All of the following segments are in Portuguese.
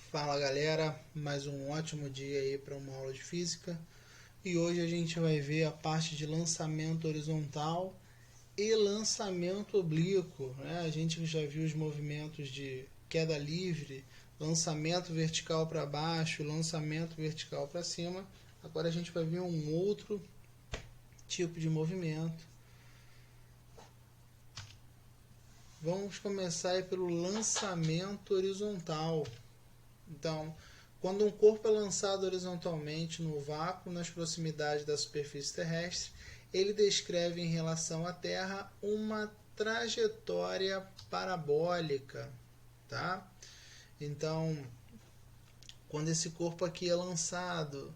Fala galera, mais um ótimo dia aí para uma aula de física. E hoje a gente vai ver a parte de lançamento horizontal e lançamento oblíquo, né? A gente já viu os movimentos de queda livre, lançamento vertical para baixo, lançamento vertical para cima. Agora a gente vai ver um outro tipo de movimento. Vamos começar aí pelo lançamento horizontal. Então, quando um corpo é lançado horizontalmente no vácuo nas proximidades da superfície terrestre, ele descreve em relação à Terra uma trajetória parabólica, tá? Então, quando esse corpo aqui é lançado,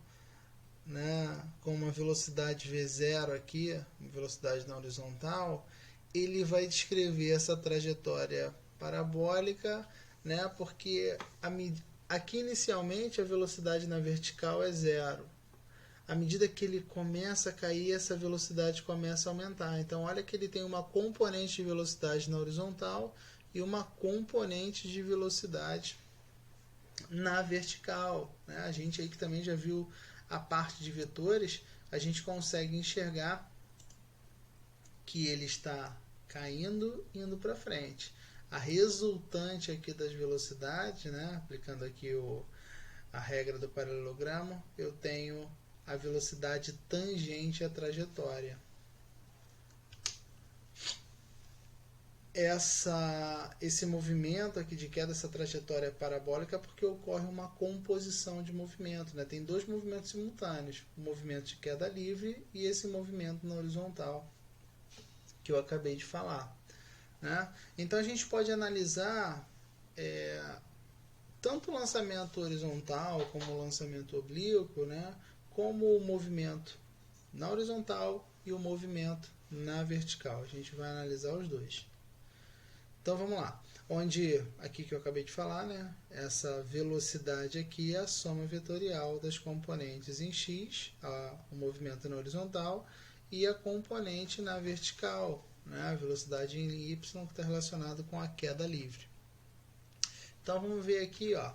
né, com uma velocidade v0 aqui, velocidade na horizontal, ele vai descrever essa trajetória parabólica, né, porque aqui inicialmente a velocidade na vertical é zero. À medida que ele começa a cair, essa velocidade começa a aumentar. Então, olha que ele tem uma componente de velocidade na horizontal e uma componente de velocidade na vertical, né? A gente aí que também já viu a parte de vetores, a gente consegue enxergar que ele está caindo, indo para frente. A resultante aqui das velocidades, né? Aplicando aqui a regra do paralelogramo, eu tenho a velocidade tangente à trajetória. Esse movimento aqui de queda, essa trajetória parabólica, porque ocorre uma composição de movimento, né? Tem dois movimentos simultâneos, o movimento de queda livre e esse movimento na horizontal que eu acabei de falar, né? Então a gente pode analisar tanto o lançamento horizontal como o lançamento oblíquo, né? Como o movimento na horizontal e o movimento na vertical. A gente vai analisar os dois. Então vamos lá. Onde, aqui que eu acabei de falar, né? Essa velocidade aqui é a soma vetorial das componentes em x, o movimento na horizontal, e a componente na vertical, né? A velocidade em y que está relacionado com a queda livre. Então vamos ver aqui, ó,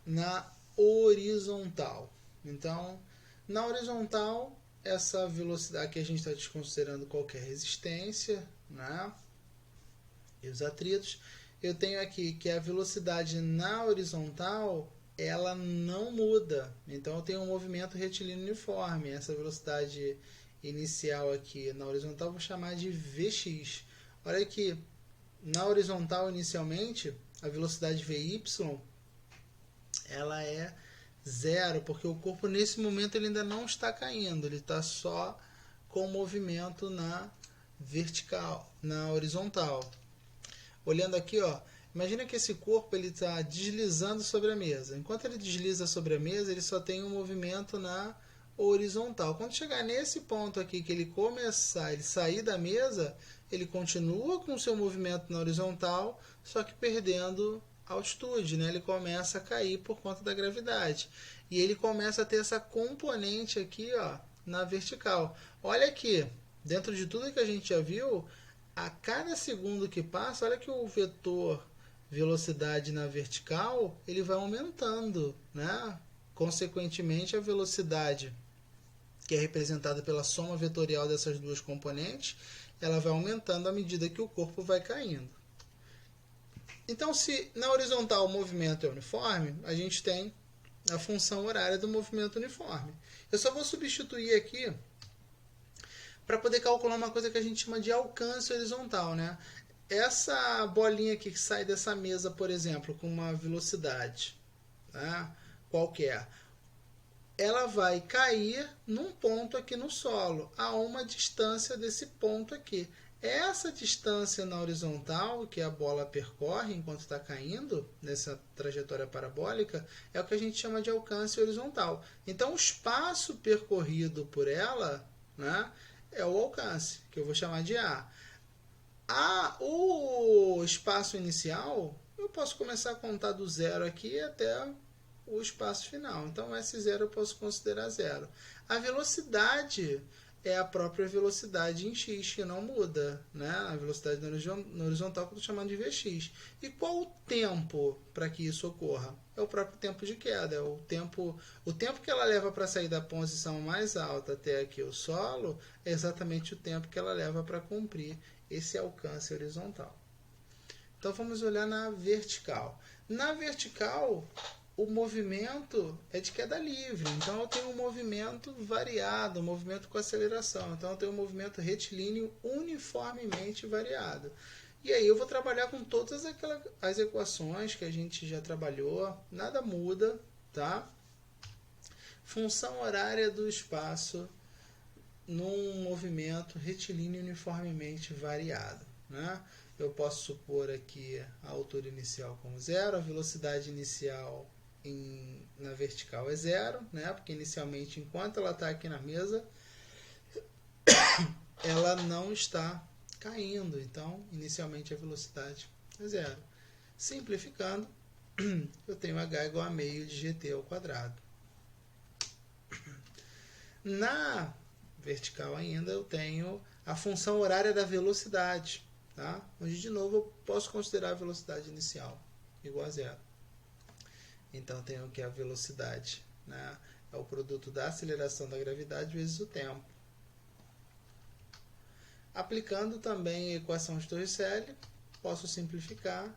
na horizontal. Então, na horizontal, essa velocidade aqui a gente está desconsiderando qualquer resistência, né? E os atritos. Eu tenho aqui que a velocidade na horizontal ela não muda. Então eu tenho um movimento retilíneo uniforme. Essa velocidade inicial aqui na horizontal eu vou chamar de Vx. Olha aqui, na horizontal inicialmente, a velocidade Vy ela é zero, porque o corpo nesse momento ele ainda não está caindo, ele está só com movimento na vertical, na horizontal. Olhando aqui, ó, imagina que esse corpo ele está deslizando sobre a mesa. Enquanto ele desliza sobre a mesa, ele só tem um movimento na horizontal. Quando chegar nesse ponto aqui que ele começar, ele sair da mesa, ele continua com o seu movimento na horizontal, só que perdendo altitude, né? Ele começa a cair por conta da gravidade. E ele começa a ter essa componente aqui, ó, na vertical. Olha aqui, dentro de tudo que a gente já viu, a cada segundo que passa, olha que o vetor velocidade na vertical, ele vai aumentando, né? Consequentemente, a velocidade, que é representada pela soma vetorial dessas duas componentes, ela vai aumentando à medida que o corpo vai caindo. Então, se na horizontal o movimento é uniforme, a gente tem a função horária do movimento uniforme. Eu só vou substituir aqui para poder calcular uma coisa que a gente chama de alcance horizontal, né? Essa bolinha aqui que sai dessa mesa, por exemplo, com uma velocidade, né, qualquer, ela vai cair num ponto aqui no solo, a uma distância desse ponto aqui. Essa distância na horizontal que a bola percorre enquanto está caindo, nessa trajetória parabólica, é o que a gente chama de alcance horizontal. Então, o espaço percorrido por ela, né, é o alcance, que eu vou chamar de A. O espaço inicial, eu posso começar a contar do zero aqui até o espaço final. Então, S0 eu posso considerar zero. A velocidade é a própria velocidade em x, que não muda, né? A velocidade na horizontal que eu estou chamando de Vx. E qual o tempo para que isso ocorra? É o próprio tempo de queda, é o tempo que ela leva para sair da posição mais alta até aqui o solo, é exatamente o tempo que ela leva para cumprir esse alcance horizontal. Então vamos olhar na vertical. Na vertical, o movimento é de queda livre, então eu tenho um movimento variado, um movimento com aceleração, então eu tenho um movimento retilíneo uniformemente variado. E aí eu vou trabalhar com todas as equações que a gente já trabalhou, nada muda, tá? Função horária do espaço num movimento retilíneo uniformemente variado, né? Eu posso supor aqui a altura inicial como zero, a velocidade inicial na vertical é zero, né? Porque inicialmente, enquanto ela está aqui na mesa, ela não está caindo. Então, inicialmente a velocidade é zero. Simplificando, eu tenho h igual a meio de gt ao quadrado. Na vertical ainda eu tenho a função horária da velocidade, tá? Onde de novo eu posso considerar a velocidade inicial igual a zero. Então eu tenho que a velocidade, né, é o produto da aceleração da gravidade vezes o tempo. Aplicando também a equação de Torricelli, posso simplificar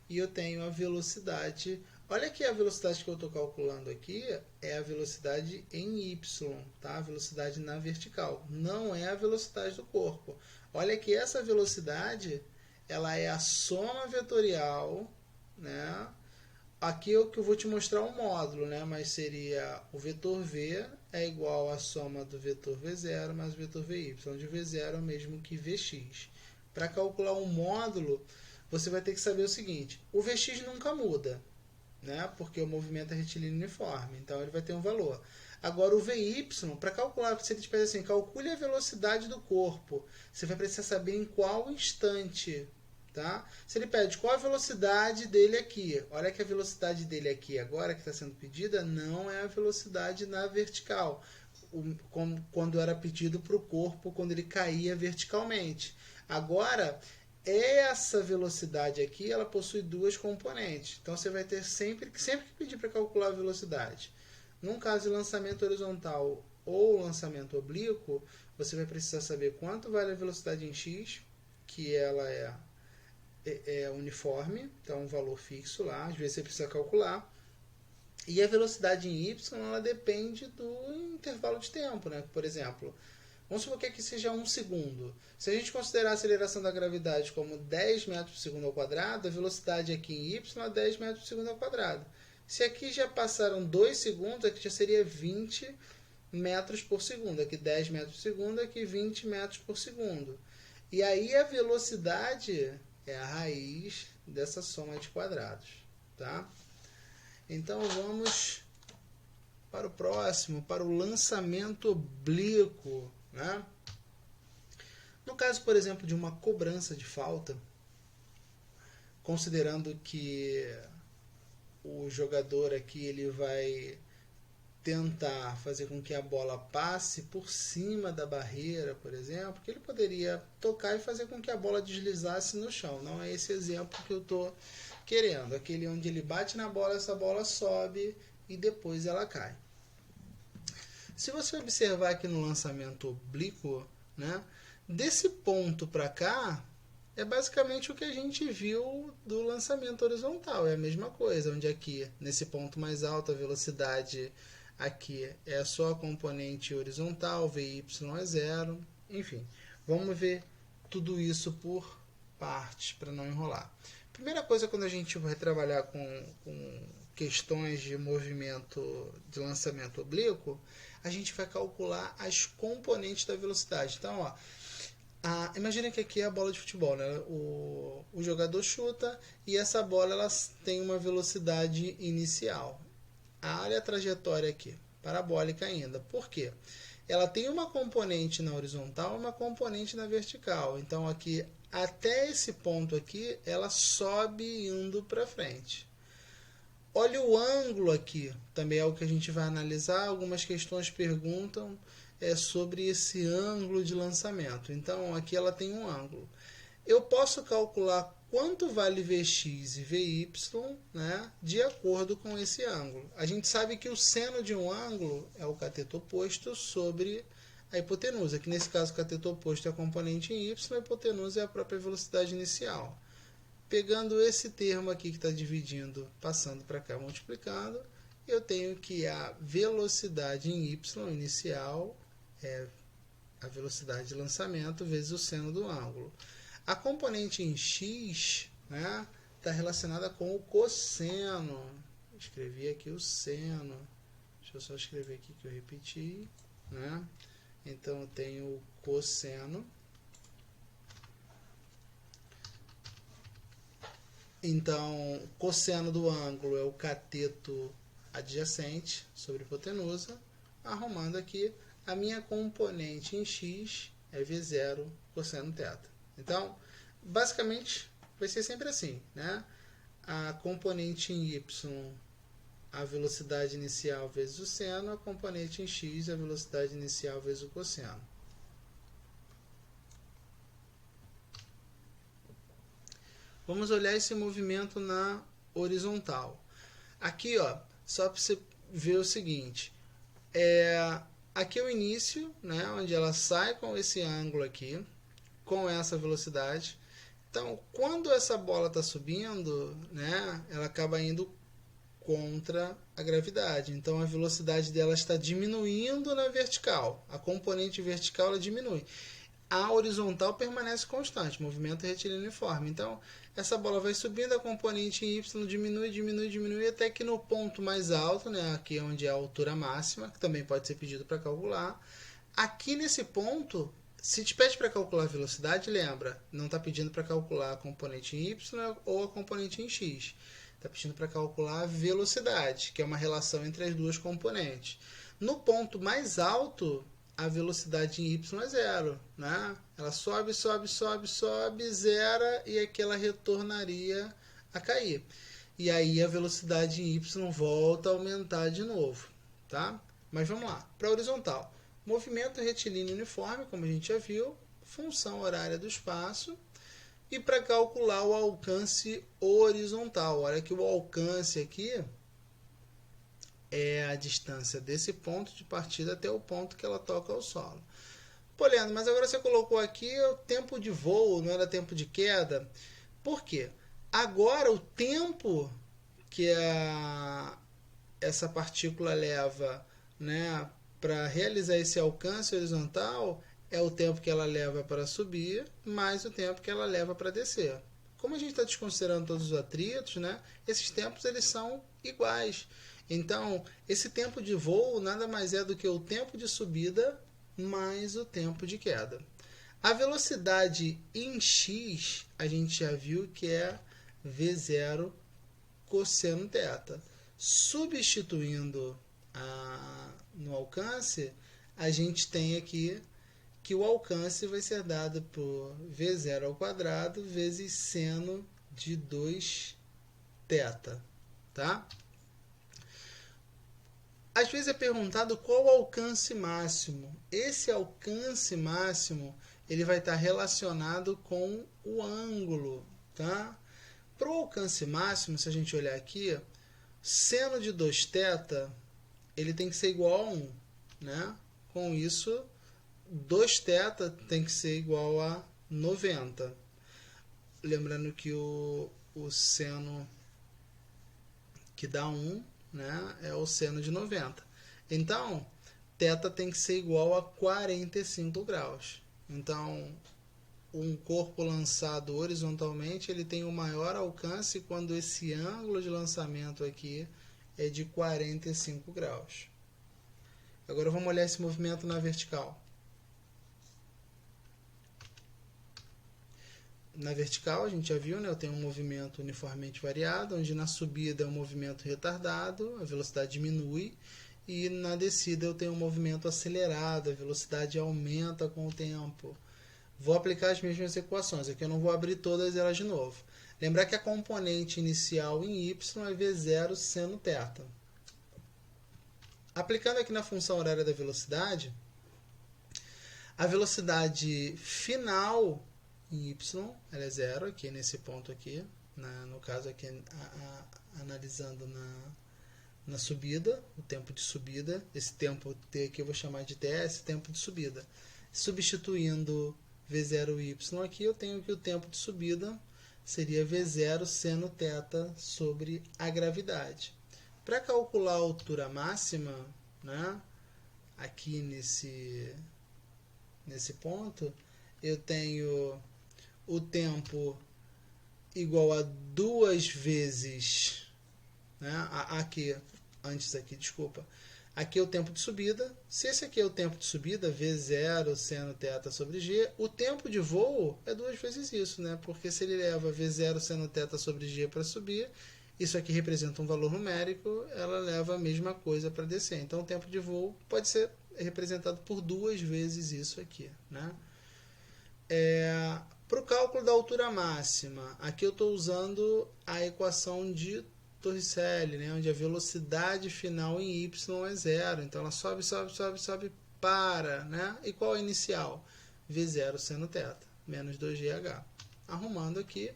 e eu tenho a velocidade. Olha aqui a velocidade que eu estou calculando aqui, é a velocidade em y, tá? A velocidade na vertical, não é a velocidade do corpo. Olha que essa velocidade, ela é a soma vetorial, né? Aqui é o que eu vou te mostrar um módulo, né? Mas seria o vetor v é igual à soma do vetor v0 mais o vetor vy, onde v0 é o mesmo que vx. Para calcular um módulo, você vai ter que saber o seguinte, o vx nunca muda, né? Porque o movimento é retilíneo uniforme, então ele vai ter um valor. Agora o vy, para calcular, se ele te pede assim, calcule a velocidade do corpo, você vai precisar saber em qual instante. Tá? Se ele pede qual a velocidade dele aqui, olha que a velocidade dele aqui agora que está sendo pedida não é a velocidade na vertical, quando era pedido para o corpo quando ele caía verticalmente. Agora, essa velocidade aqui ela possui duas componentes, então você vai ter sempre que pedir para calcular a velocidade. Num caso de lançamento horizontal ou lançamento oblíquo, você vai precisar saber quanto vale a velocidade em x, que ela é uniforme, então um valor fixo lá, às vezes você precisa calcular. E a velocidade em y, ela depende do intervalo de tempo, né? Por exemplo, vamos supor que aqui seja 1 segundo. Se a gente considerar a aceleração da gravidade como 10 metros por segundo ao quadrado, a velocidade aqui em y é 10 metros por segundo ao quadrado. Se aqui já passaram 2 segundos, aqui já seria 20 metros por segundo. Aqui 10 metros por segundo, aqui 20 metros por segundo. E aí a velocidade é a raiz dessa soma de quadrados, tá? Então vamos para o próximo, para o lançamento oblíquo, né? No caso, por exemplo, de uma cobrança de falta, considerando que o jogador aqui ele vai tentar fazer com que a bola passe por cima da barreira, por exemplo, que ele poderia tocar e fazer com que a bola deslizasse no chão. Não é esse exemplo que eu estou querendo. Aquele onde ele bate na bola, essa bola sobe e depois ela cai. Se você observar aqui no lançamento oblíquo, né, desse ponto para cá, é basicamente o que a gente viu do lançamento horizontal. É a mesma coisa, onde aqui, nesse ponto mais alto, a velocidade aqui é só a componente horizontal, Vy é zero, enfim. Vamos ver tudo isso por partes, para não enrolar. Primeira coisa, quando a gente vai trabalhar com questões de movimento de lançamento oblíquo, a gente vai calcular as componentes da velocidade. Então, ó, imagina que aqui é a bola de futebol, né? O jogador chuta e essa bola ela tem uma velocidade inicial. Olha a trajetória aqui, parabólica ainda. Por quê? Ela tem uma componente na horizontal e uma componente na vertical. Então, aqui, até esse ponto aqui, ela sobe indo para frente. Olha o ângulo aqui, também é o que a gente vai analisar. Algumas questões perguntam sobre esse ângulo de lançamento. Então, aqui ela tem um ângulo. Eu posso calcular quanto vale Vx e Vy, né, de acordo com esse ângulo. A gente sabe que o seno de um ângulo é o cateto oposto sobre a hipotenusa, que nesse caso o cateto oposto é a componente em y, a hipotenusa é a própria velocidade inicial. Pegando esse termo aqui que está dividindo, passando para cá, multiplicando, eu tenho que a velocidade em y inicial é a velocidade de lançamento vezes o seno do ângulo. A componente em x, né, está relacionada com o cosseno. Escrevi aqui o seno. Deixa eu só escrever aqui que eu repeti. Né? Então, eu tenho o cosseno. Então, cosseno do ângulo é o cateto adjacente sobre a hipotenusa. Arrumando aqui, a minha componente em x é V0 cosseno θ. Então, basicamente, vai ser sempre assim, né? A componente em y, a velocidade inicial vezes o seno, a componente em x, a velocidade inicial vezes o cosseno. Vamos olhar esse movimento na horizontal. Aqui, ó, só para você ver o seguinte, aqui é o início, né, onde ela sai com esse ângulo aqui, com essa velocidade. Então, quando essa bola está subindo, né, ela acaba indo contra a gravidade. Então, a velocidade dela está diminuindo na vertical. A componente vertical ela diminui. A horizontal permanece constante, movimento retilíneo uniforme. Então, essa bola vai subindo, a componente em y diminui, diminui, diminui, até que no ponto mais alto, né, aqui é onde é a altura máxima, que também pode ser pedido para calcular, aqui nesse ponto, se te pede para calcular a velocidade, lembra, não está pedindo para calcular a componente em y ou a componente em x. Está pedindo para calcular a velocidade, que é uma relação entre as duas componentes. No ponto mais alto, a velocidade em y é zero. Né? Ela sobe, sobe, sobe, sobe, zera, e aqui ela retornaria a cair. E aí a velocidade em y volta a aumentar de novo. Tá? Mas vamos lá, para a horizontal. Movimento retilíneo uniforme, como a gente já viu, função horária do espaço, e para calcular o alcance horizontal. Olha que o alcance aqui é a distância desse ponto de partida até o ponto que ela toca ao solo. Pô, Leandro, mas agora você colocou aqui o tempo de voo, não era tempo de queda. Por quê? Agora o tempo que essa partícula leva, né, para realizar esse alcance horizontal é o tempo que ela leva para subir, mais o tempo que ela leva para descer. Como a gente está desconsiderando todos os atritos, né, esses tempos eles são iguais. Então, esse tempo de voo nada mais é do que o tempo de subida mais o tempo de queda. A velocidade em x, a gente já viu que é V0 cosseno θ. Substituindo no alcance, a gente tem aqui que o alcance vai ser dado por V0 ao quadrado vezes seno de 2θ. Tá? Às vezes é perguntado qual o alcance máximo. Esse alcance máximo ele vai estar relacionado com o ângulo. Tá? Para o alcance máximo, se a gente olhar aqui, seno de 2θ ele tem que ser igual a 1. Né? Com isso, 2θ tem que ser igual a 90. Lembrando que o seno que dá 1, né, é o seno de 90. Então, θ tem que ser igual a 45 graus. Então, um corpo lançado horizontalmente ele tem o maior alcance quando esse ângulo de lançamento aqui é de 45 graus. Agora vamos olhar esse movimento na vertical. Na vertical, a gente já viu, né, eu tenho um movimento uniformemente variado, onde na subida é um movimento retardado, a velocidade diminui, e na descida eu tenho um movimento acelerado, a velocidade aumenta com o tempo. Vou aplicar as mesmas equações, aqui eu não vou abrir todas elas de novo. Lembrar que a componente inicial em y é V0 seno θ. Aplicando aqui na função horária da velocidade, A velocidade final em y, ela é zero aqui nesse ponto aqui, no caso aqui analisando na subida, o tempo de subida, esse tempo t aqui eu vou chamar de ts, tempo de subida. Substituindo v0 e y aqui, eu tenho que o tempo de subida seria v0 seno θ sobre a gravidade. Para calcular a altura máxima, né, aqui nesse ponto, eu tenho o tempo igual a 2 vezes, né, aqui é o tempo de subida. Se esse aqui é o tempo de subida, V0 seno θ sobre G, o tempo de voo é 2 vezes isso, né? Porque se ele leva V0 seno θ sobre G para subir, isso aqui representa um valor numérico, ela leva a mesma coisa para descer. Então o tempo de voo pode ser representado por 2 vezes isso aqui, né? Para o cálculo da altura máxima, aqui eu estou usando a equação de Torricelli, né, onde a velocidade final em y é zero. Então ela sobe, sobe, sobe, sobe, para. Né? E qual é a inicial? V0 seno θ, menos 2GH. Arrumando aqui,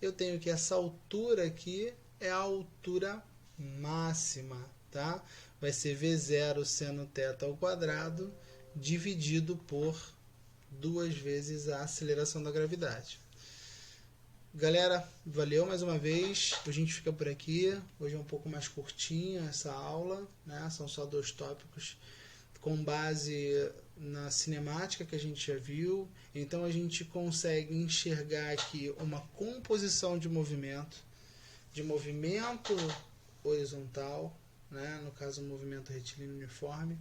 eu tenho que essa altura aqui é a altura máxima. Tá? Vai ser V0 seno θ ao quadrado dividido por 2 vezes a aceleração da gravidade. Galera, valeu mais uma vez. A gente fica por aqui. Hoje é um pouco mais curtinha essa aula, né? São só 2 tópicos com base na cinemática que a gente já viu. Então a gente consegue enxergar aqui uma composição de movimento horizontal, né? No caso um movimento retilíneo uniforme,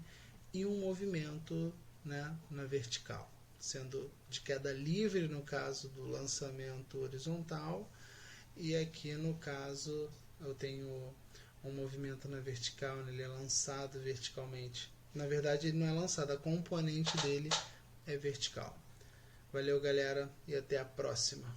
e um movimento, né, na vertical, sendo de queda livre no caso do lançamento horizontal, e aqui no caso eu tenho um movimento na vertical, ele é lançado verticalmente. Na verdade ele não é lançado, a componente dele é vertical. Valeu, galera, e até a próxima.